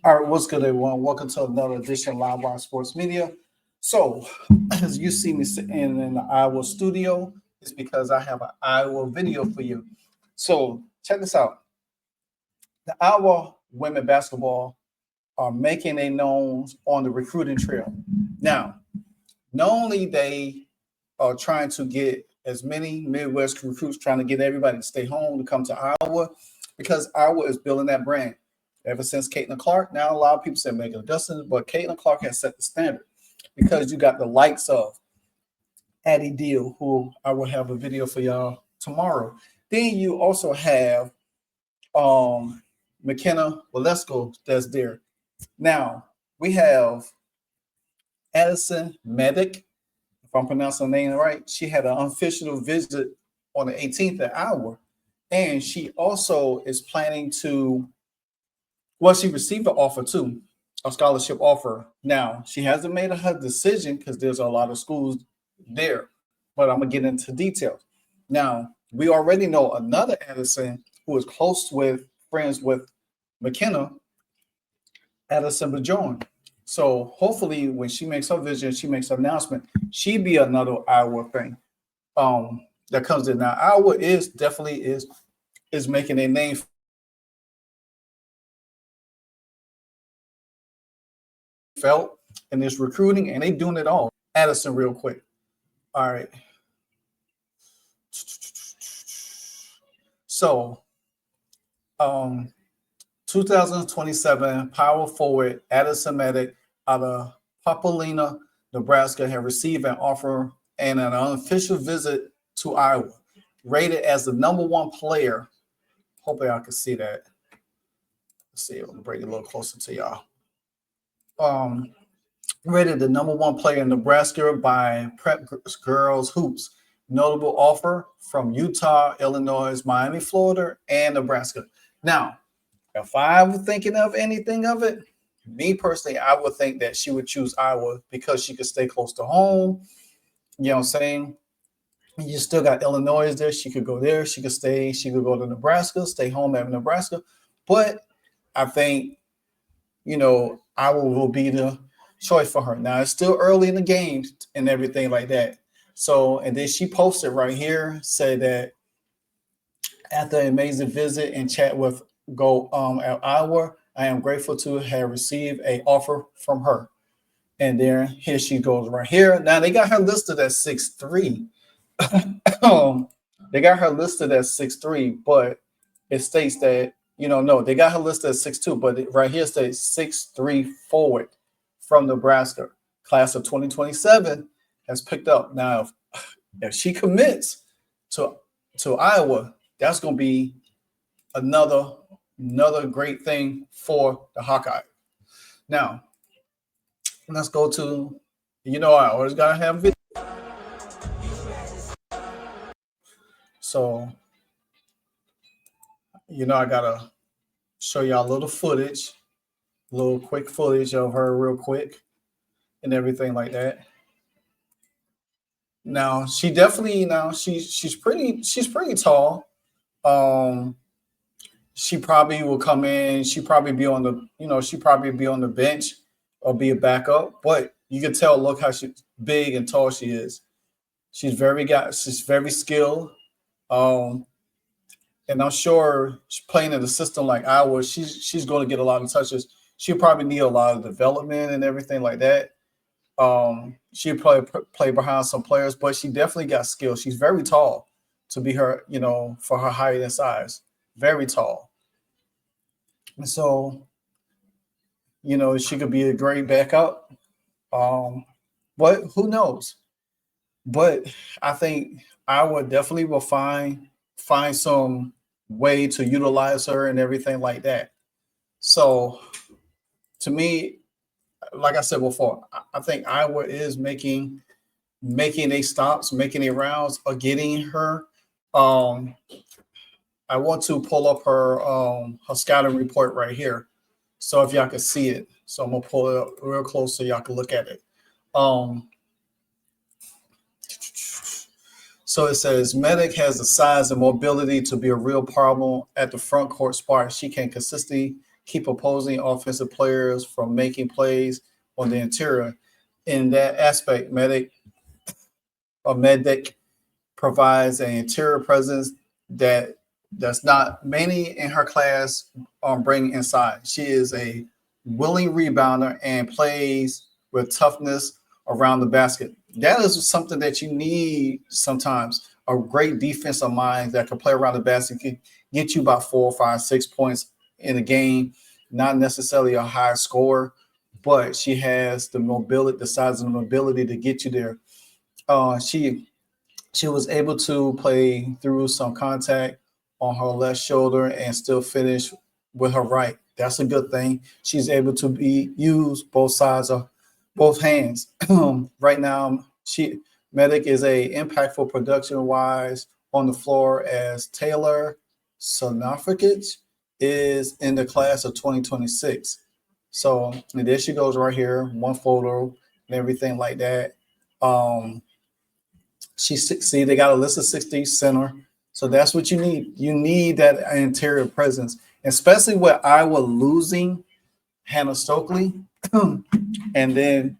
All right, what's good, everyone? Welcome to another edition of Live Wire Sports Media. So, as you see me sitting in the Iowa studio, it's because I have an Iowa video for you. So, check this out. The Iowa women basketball are making a known on the recruiting trail. Now, not only they are trying to get as many Midwest recruits, trying to get everybody to stay home to come to Iowa, because Iowa is building that brand. Ever since Caitlin Clark, now a lot of people say Megan Augustin, but Caitlin Clark has set the standard because you got the likes of Addie Deal, who I will have a video for y'all tomorrow. Then you also have McKenna Walesko that's there. Now we have Addison Medeck, if I'm pronouncing the name right. She had an unofficial visit on the 18th at Iowa, and she also is planning to. Well, she received an offer too, a scholarship offer. Now she hasn't made her decision because there's a lot of schools there, but I'm gonna get into details. Now we already know another Addison who is close with friends with McKenna, Addison Medeck. So hopefully, when she makes her vision, she makes her announcement, she be another Iowa thing that comes in. Now Iowa is definitely is making a name felt in this recruiting, and they doing it all. Addison, real quick. All right. So, 2027 power forward Addison Medeck out of Populina, Nebraska, have received an offer and an unofficial visit to Iowa, rated as the number one player. Hopefully, I can see that. Let's see. I'm gonna bring it a little closer to y'all. Rated the number one player in Nebraska by Prep Girls Hoops. Notable offer from Utah, Illinois, Miami, Florida, and Nebraska. Now, if I were thinking of anything of it, me personally, I would think that she would choose Iowa because she could stay close to home. You know what I'm saying? You still got Illinois there. She could go there. She could stay. She could go to Nebraska, stay home at Nebraska. But I think, Iowa will be the choice for her. Now, it's still early in the game and everything like that. So, and then she posted right here, said that after an amazing visit and chat with Go at Iowa, I am grateful to have received an offer from her. And there, here she goes right here. Now they got her listed at 6'3". They got her listed at 6'3", but it states that, no, they got her listed at 6'2", but right here states 6'3" forward from Nebraska. Class of 2027 has picked up. Now, if she commits to Iowa, that's going to be another great thing for the Hawkeye. Now, let's go to, I always got to have video. So, I got to show y'all a little footage, a little quick footage of her real quick and everything like that. Now, she definitely, she's pretty tall. She probably will come in. She probably be on the, she probably be on the bench or be a backup. But you can tell, look how big and tall she is. She's very skilled. And I'm sure playing in a system like Iowa, she's going to get a lot of touches. She'll probably need a lot of development and everything like that. She'll probably play behind some players, but she definitely got skill. She's very tall to be her, for her height and size. Very tall. And so, she could be a great backup. But who knows? But I think Iowa definitely will find some way to utilize her and everything like that. So to me, like I said before, I think Iowa is making a stops, making a rounds, or getting her. I want to pull up her scouting report right here, so if y'all can see it. So I'm gonna pull it up real close so y'all can look at it. So it says Medeck has the size and mobility to be a real problem at the front court spot. She can consistently keep opposing offensive players from making plays on the interior. In that aspect, Medeck provides an interior presence that's not many in her class bring inside. She is a willing rebounder and plays with toughness around the basket. That is something that you need sometimes. A great defensive mind that can play around the basket can get you about 4, 5, 6 points in a game. Not necessarily a high score, but she has the mobility, the size and the mobility to get you there. She was able to play through some contact on her left shoulder and still finish with her right. That's a good thing. She's able to use both sides of both hands. Right now, Medeck is a impactful production wise on the floor as Taylor Sonofikich is in the class of 2026. So and there she goes right here, one photo and everything like that. See, they got a list of 60 center. So that's what you need. You need that interior presence, especially with Iowa losing Hannah Stokely. And then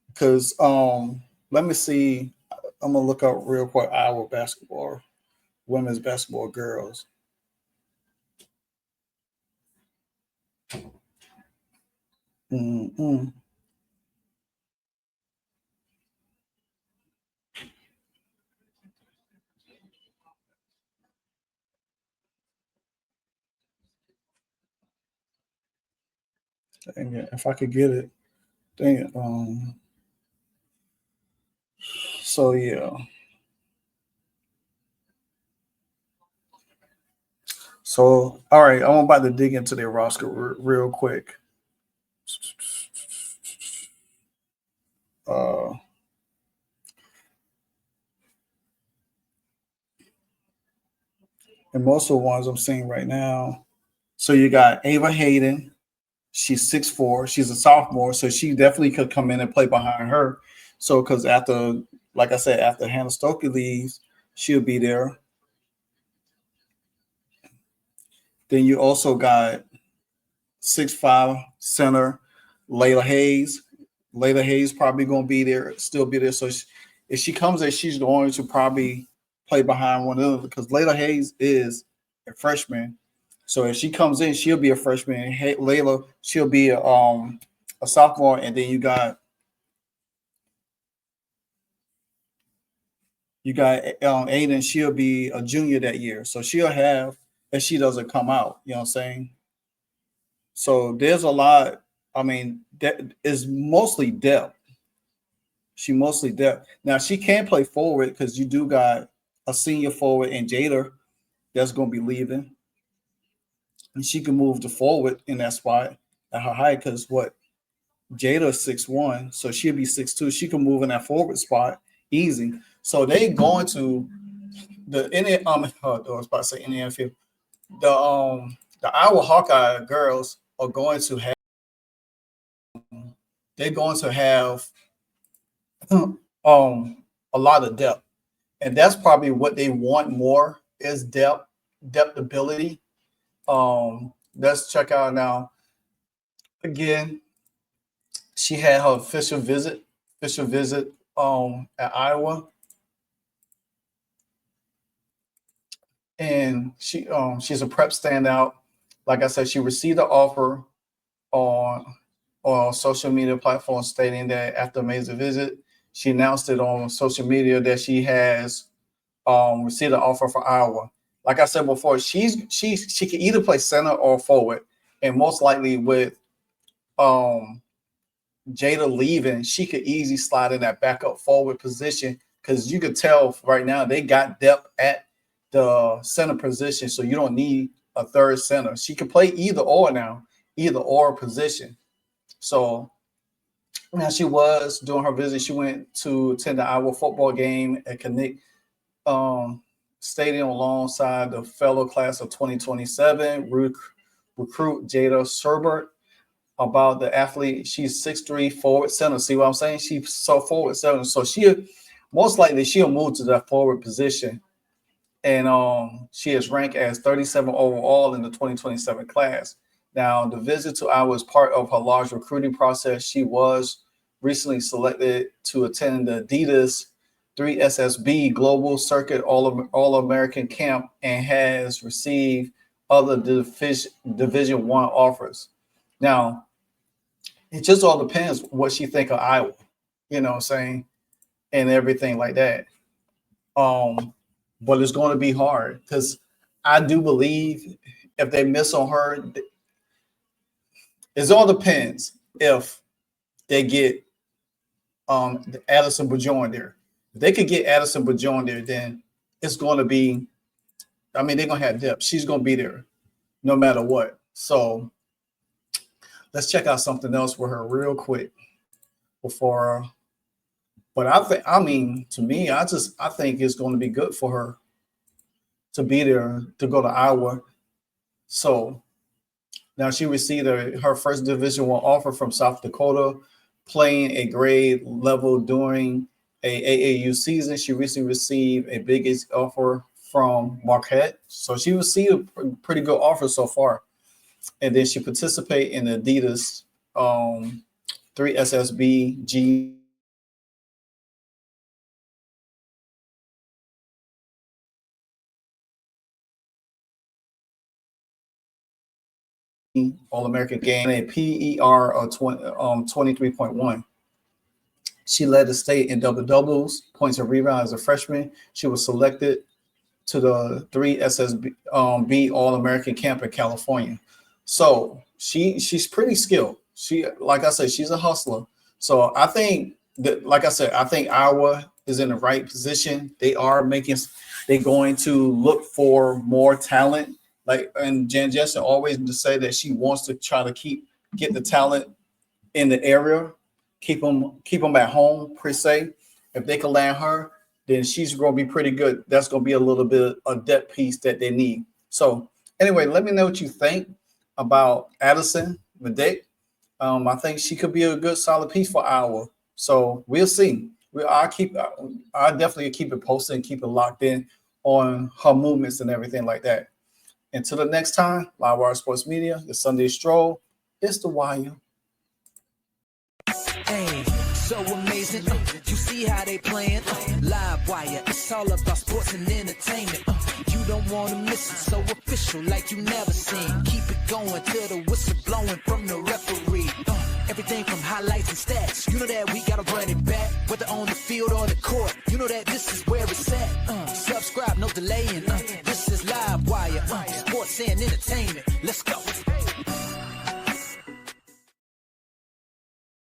because let me see, I'm gonna look up real quick Iowa basketball, women's basketball girls. Mm-mm. Dang it, if I could get it. Dang it. So yeah. So all right, I'm about to dig into their roster real quick. Uh, and most of the ones I'm seeing right now. So you got Ava Hayden. She's 6'4". She's a sophomore, so she definitely could come in and play behind her. So because after, like I said, after Hannah Stokely leaves, she'll be there. Then you also got 6'5" center Layla Hayes. Layla Hayes probably going to be there, still be there. So if she comes in, she's going to probably play behind one of them because Layla Hayes is a freshman. So if she comes in, she'll be a freshman. Hey, Layla, she'll be a sophomore, and then you got Aiden. She'll be a junior that year, so she'll have if she doesn't come out. You know what I'm saying? So there's a lot. I mean, that is mostly depth. She mostly depth. Now she can play forward because you do got a senior forward in Jada that's going to be leaving, and she can move to forward in that spot at her height because what Jada's 6'1", so she'll be 6'2". She can move in that forward spot easy. So they going to the Indian I was about to say Indiana field. The Iowa Hawkeye girls are going to have they're going to have a lot of depth. And that's probably what they want more is depth ability. Let's check out now. Again, she had her official visit at Iowa. And she's a prep standout. Like I said, she received an offer on social media platforms stating that after Amazing visit, she announced it on social media that she has received an offer for Iowa. Like I said before, she can either play center or forward, and most likely with Jada leaving, she could easily slide in that backup forward position because you could tell right now they got depth at the center position, so you don't need a third center. She can play either or now, either or position. So now she was doing her visit. She went to attend the Iowa football game at Connect Stadium alongside the fellow class of 2027 recruit Jada Serbert. About the athlete, she's 6'3" forward center. See what I'm saying? She's so forward center. So she most likely she'll move to that forward position and she is ranked as 37 overall in the 2027 class. Now, the visit to Iowa is part of her large recruiting process. She was recently selected to attend the Adidas 3SSB Global Circuit All-American Camp and has received other Division I offers. Now, it just all depends what she think of Iowa, you know what I'm saying, and everything like that. But it's going to be hard because I do believe if they miss on her, it all depends if they get Addison Medeck there. If they could get Addison Medeck there, then it's going to be, I mean, they're going to have depth. She's going to be there no matter what. So let's check out something else with her real quick before. But I mean, to me, I think it's going to be good for her to be there, to go to Iowa. So now she received her first Division I offer from South Dakota, playing a grade level during a AAU season. She recently received a Big East offer from Marquette. So she received a pretty good offer so far. And then she participated in the Adidas 3SSB G All-American game, a PER of 23.1. She led the state in double-doubles, points and rebounds as a freshman. She was selected to the 3SSB All-American camp in California. So she's pretty skilled. She, like I said, she's a hustler. So I think that, like I said, I think Iowa is in the right position. They're going to look for more talent. Like, and Jan Jensen always to say that she wants to try to get the talent in the area, keep them at home per se. If they can land her, then she's going to be pretty good. That's going to be a little bit of depth piece that they need. So anyway, let me know what you think about Addison Medeck. I think she could be a good solid piece for Iowa. So we'll see. I'll definitely keep it posted and keep it locked in on her movements and everything like that. Until the next time, Live Wire Sports Media, the Sunday Stroll, it's the Wire. Hey, so amazing. You see how they playing? Live Wire, it's all about sports and entertainment. You don't want to miss it, so official like you never seen. Keep it going till the whistle blowing from the referee. Everything from highlights and stats. You know that we gotta run it back, whether on the field or the court. You know that this is where it's at. Subscribe, no delaying. This is Live Wire, sports and entertainment. Let's go.